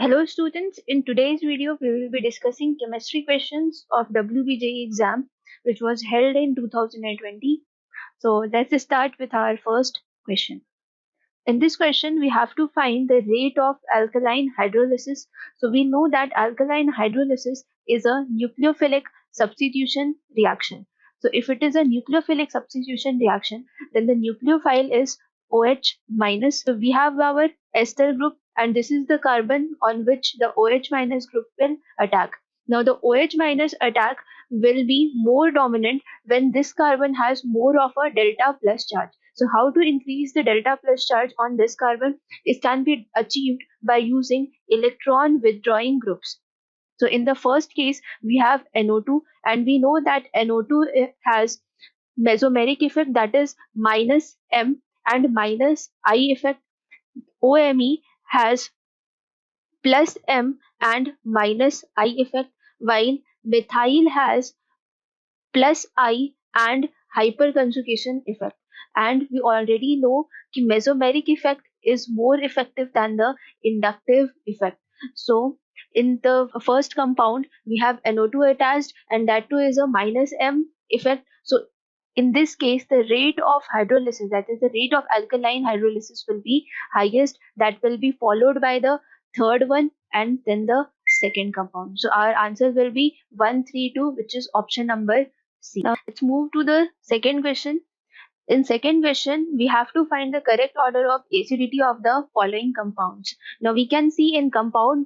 Hello students, in today's video we will be discussing chemistry questions of Wbjee exam which was held in 2020. So let's start with our first question. In this question we have to find the rate of alkaline hydrolysis. So we know that alkaline hydrolysis is a nucleophilic substitution reaction. So if it is a nucleophilic substitution reaction, then the nucleophile is OH minus. So we have our ester group, and this is the carbon on which the OH minus group will attack. Now the OH minus attack will be more dominant when this carbon has more of a delta plus charge. So how to increase the delta plus charge on this carbon? It can be achieved by using electron withdrawing groups. So in the first case, we have NO2, and we know that NO2 has mesomeric effect, that is minus M, and minus I effect. OMe has plus M and minus I effect, while methyl has plus I and hyperconjugation effect. And we already know that mesomeric effect is more effective than the inductive effect. So in the first compound, we have NO2 attached, and that too is a minus M effect. So in this case, the rate of hydrolysis, that is the rate of alkaline hydrolysis, will be highest. That will be followed by the third one and then the second compound. So our answer will be 132, which is option number C. Now let's move to the second question. In second question, we have to find the correct order of acidity of the following compounds. Now we can see in compound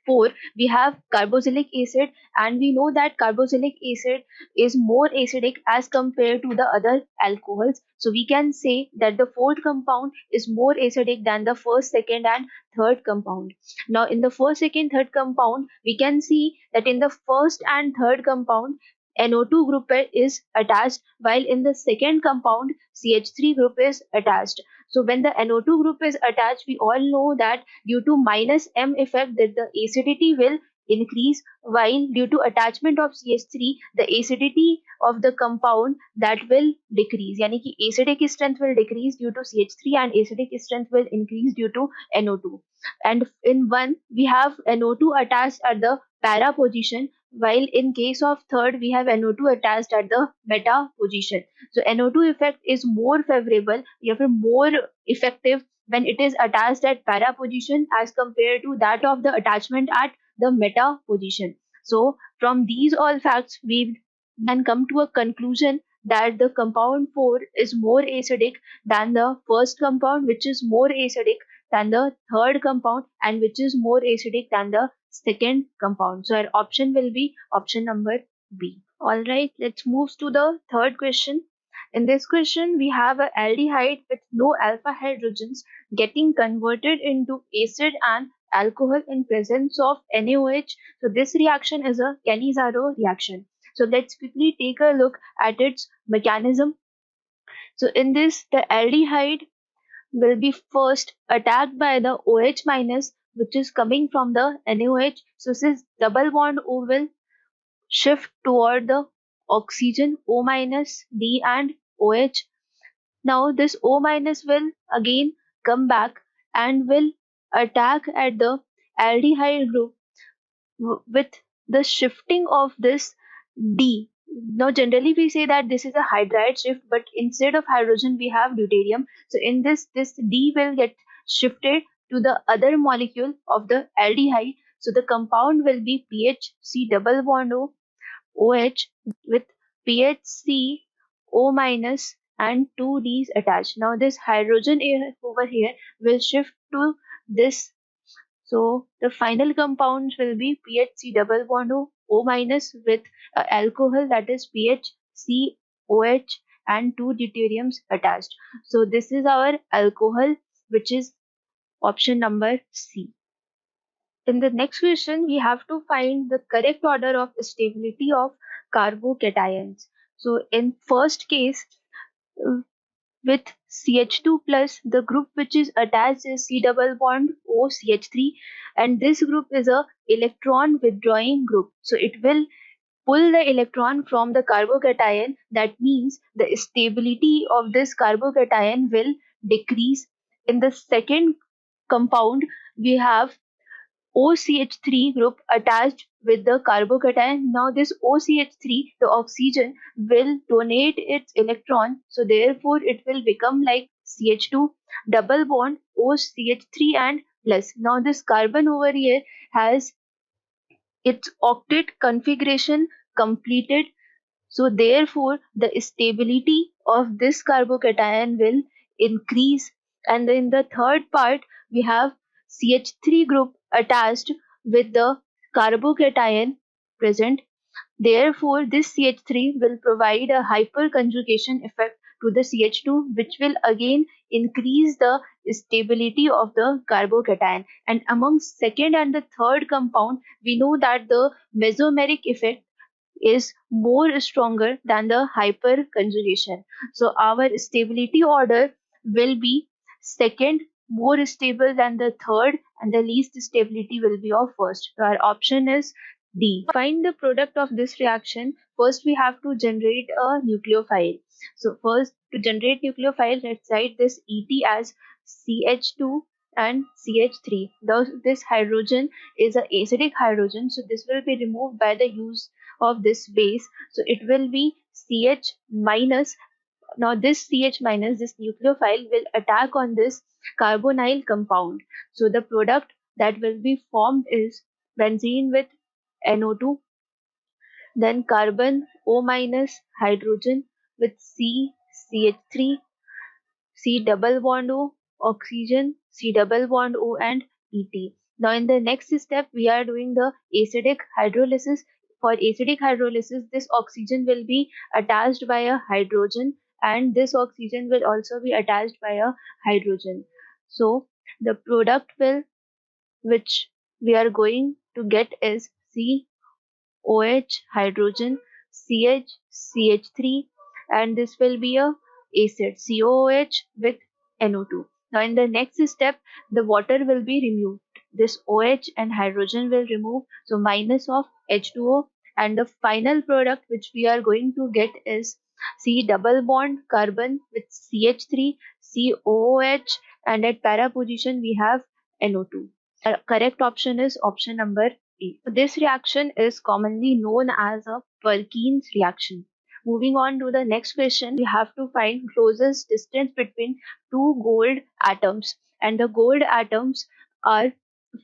4 we have carboxylic acid, and we know that carboxylic acid is more acidic as compared to the other alcohols. So we can say that the fourth compound is more acidic than the first, second and third compound. Now in the first, second, third compound, we can see that in the first and third compound NO2 group is attached, while in the second compound CH3 group is attached. So when the NO2 group is attached, we all know that due to minus M effect that the acidity will increase, while due to attachment of CH3 the acidity of the compound that will decrease. Yani ki acidic strength will decrease due to CH3 and acidic strength will increase due to NO2. And in one we have NO2 attached at the para position, while in case of third we have NO2 attached at the meta position. So NO2 effect is more favorable, more effective when it is attached at para position as compared to that of the attachment at the meta position. So from these all facts we can come to a conclusion that the compound 4 is more acidic than the first compound, which is more acidic than the third compound, and which is more acidic than the second compound. So our option will be option number B. Alright, let's move to the third question. In this question, we have an aldehyde with no alpha hydrogens getting converted into acid and alcohol in presence of NaOH. So this reaction is a Cannizzaro reaction. So let's quickly take a look at its mechanism. So in this, the aldehyde will be first attacked by the OH minus, which is coming from the NaOH. So this double bond O will shift toward the oxygen O minus, D and OH. Now this O minus will again come back and will attack at the aldehyde group with the shifting of this D. Now generally we say that this is a hydride shift, but instead of hydrogen we have deuterium. So in this D will get shifted to the other molecule of the aldehyde. So the compound will be PHC double bond O OH with PHC O minus and two D's attached. Now this hydrogen over here will shift to this. So the final compounds will be PHC double bond O minus with alcohol, that is PHCOH and two deuteriums attached. So this is our alcohol, which is option number C. In the next question, we have to find the correct order of stability of carbocations. So in first case, with CH2 plus, the group which is attached is C double bond OCH3, and this group is a electron withdrawing group. So it will pull the electron from the carbocation. That means the stability of this carbocation will decrease. In the second compound, we have OCH3 group attached with the carbocation. Now this OCH3, the oxygen, will donate its electron, so therefore it will become like CH2, double bond OCH3 and plus. Now this carbon over here has its octet configuration completed, so therefore the stability of this carbocation will increase. And in the third part we have CH3 group attached with the carbocation present. Therefore this CH3 will provide a hyperconjugation effect to the CH2, which will again increase the stability of the carbocation. And among second and the third compound, we know that the mesomeric effect is more stronger than the hyperconjugation. So our stability order will be second, more stable than the third, and the least stability will be of first. So our option is D. Find the product of this reaction. First we have to generate a nucleophile. So first, to generate nucleophile, let's write this Et as CH2 and CH3. Thus this hydrogen is an acidic hydrogen, so this will be removed by the use of this base, so it will be CH minus. Now this CH minus, this nucleophile, will attack on this carbonyl compound, so the product that will be formed is benzene with NO2, then carbon O minus hydrogen with CH3, C double bond O, oxygen, C double bond O and Et. Now in the next step we are doing the acidic hydrolysis. For acidic hydrolysis, this oxygen will be attached by a hydrogen, and this oxygen will also be attached by a hydrogen. So the product will, which we are going to get, is COH hydrogen, CH3, and this will be a acid COOH with NO2. Now in the next step the water will be removed. This OH and hydrogen will remove, so minus of H2O, and the final product which we are going to get is C double bond carbon with CH3, COOH, and at para position we have NO2. Our correct option is option number A. This reaction is commonly known as a Perkins reaction. Moving on to the next question, we have to find closest distance between two gold atoms, and the gold atoms are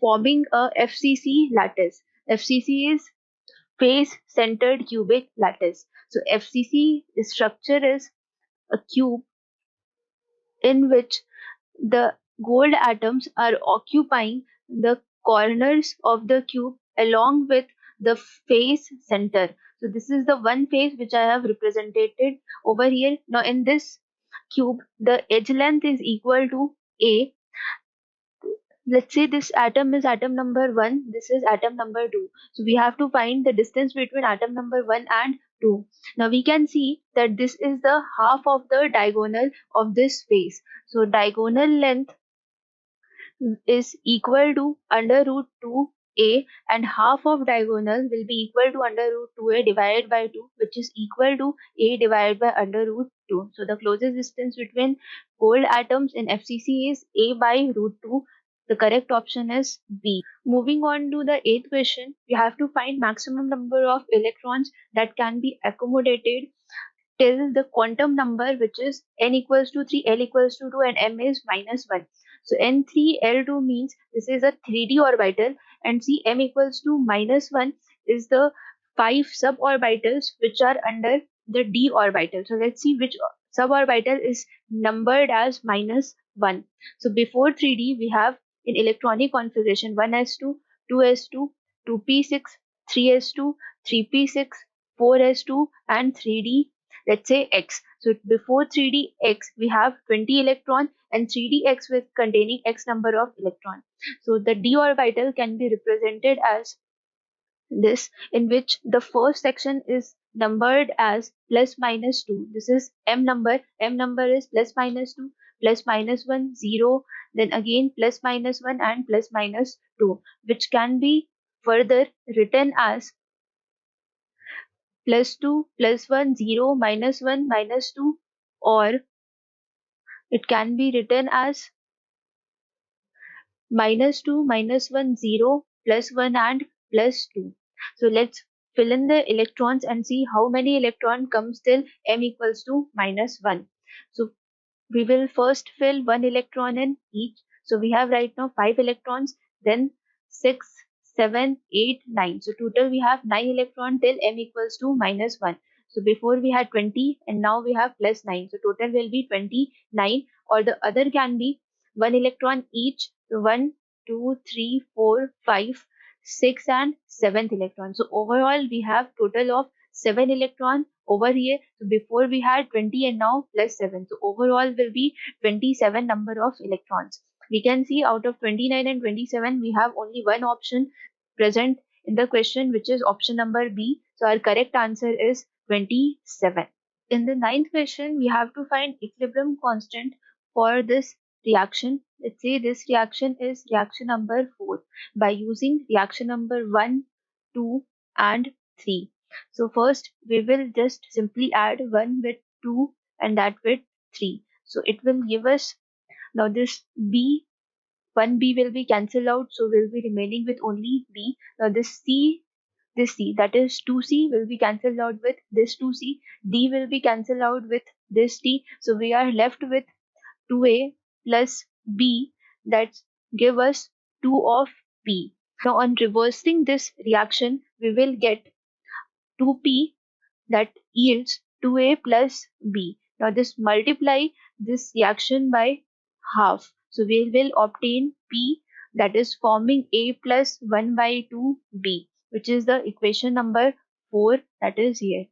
forming a FCC lattice. FCC is face centered cubic lattice. So FCC structure is a cube in which the gold atoms are occupying the corners of the cube along with the face center. So this is the one face which I have represented over here. Now in this cube, the edge length is equal to A. Let's say this atom is atom number 1, this is atom number 2. So we have to find the distance between atom number 1 and 2. Now we can see that this is the half of the diagonal of this face. So diagonal length is equal to under root 2a, and half of diagonal will be equal to under root 2a divided by 2, which is equal to a divided by under root 2. So the closest distance between gold atoms in FCC is a by root 2. The correct option is B. Moving on to the eighth question, we have to find maximum number of electrons that can be accommodated till the quantum number, which is n equals to 3, l equals to 2, and m is minus 1. So n3 l2 means this is a 3d orbital, and see m equals to minus 1 is the 5 suborbitals which are under the d orbital. So let's see which suborbital is numbered as minus 1. So before 3d we have in electronic configuration 1s2, 2s2, 2p6, 3s2, 3p6, 4s2, and 3d, let's say x. So before 3d x we have 20 electron and 3d x with containing x number of electron. So the d orbital can be represented as this, in which the first section is numbered as plus minus 2. This is m number is plus minus 2, plus minus 1, 0, then again plus minus 1 and plus minus 2, which can be further written as plus 2, plus 1, 0, minus 1, minus 2, or it can be written as minus 2, minus 1, 0, +1 and +2. So let's fill in the electrons and see how many electron comes till m equals to -1. So we will first fill 1 electron in each. So we have right now 5 electrons, then 6, 7, 8, 9. So total we have 9 electron till m equals to -1. So before we had 20 and now we have +9. So total will be 29, or the other can be 1 electron each. So 1, 2, 3, 4, 5, 6 and 7th electron. So overall we have total of 7 electron over here. So before we had 20 and now +7. So overall will be 27 number of electrons. We can see out of 29 and 27 we have only one option present in the question, which is option number B. So our correct answer is 27. In the ninth question, we have to find equilibrium constant for this reaction. Let's say this reaction is reaction number 4 by using reaction number 1, 2 and 3. So first we will just simply add 1 with 2 and that with 3. So it will give us, now this B, 1B will be cancelled out, so we'll be remaining with only B. Now this C, that is 2C, will be cancelled out with this 2C. D will be cancelled out with this D. So we are left with 2A plus B, that give us 2 of P. Now on reversing this reaction, we will get 2P, that yields 2A plus B. Now this multiply this reaction by half. So we will obtain P, that is forming A plus 1 by 2B, which is the equation number 4, that is here.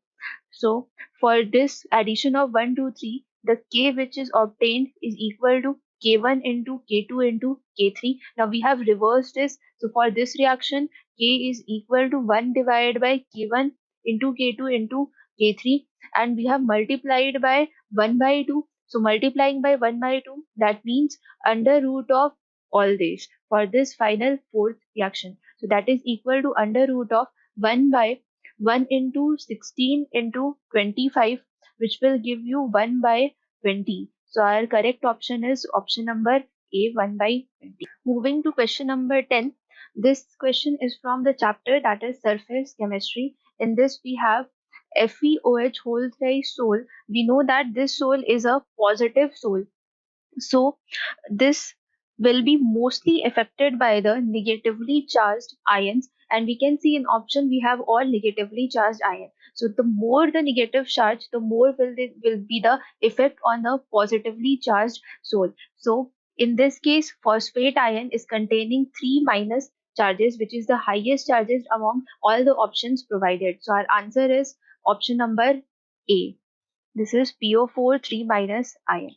So for this addition of 1, 2, 3, the K which is obtained is equal to K1 into K2 into K3. Now we have reversed this. So for this reaction, K is equal to 1 divided by K1 into K2 into K3, and we have multiplied by 1 by 2. So multiplying by 1 by 2, that means under root of all this for this final fourth reaction. So that is equal to under root of 1 by 1 into 16 into 25, which will give you 1 by 20. So our correct option is option number A, 1 by 20. Moving to question number 10. This question is from the chapter that is surface chemistry. In this we have FeOH whole thrice Sol. We know that this Sol is a positive Sol. So this will be mostly affected by the negatively charged ions, and we can see in option we have all negatively charged ion. So the more the negative charge, the more will be the effect on the positively charged Sol. So in this case, phosphate ion is containing 3 minus charges, which is the highest charges among all the options provided. So our answer is option number A. This is PO4 3 minus ion.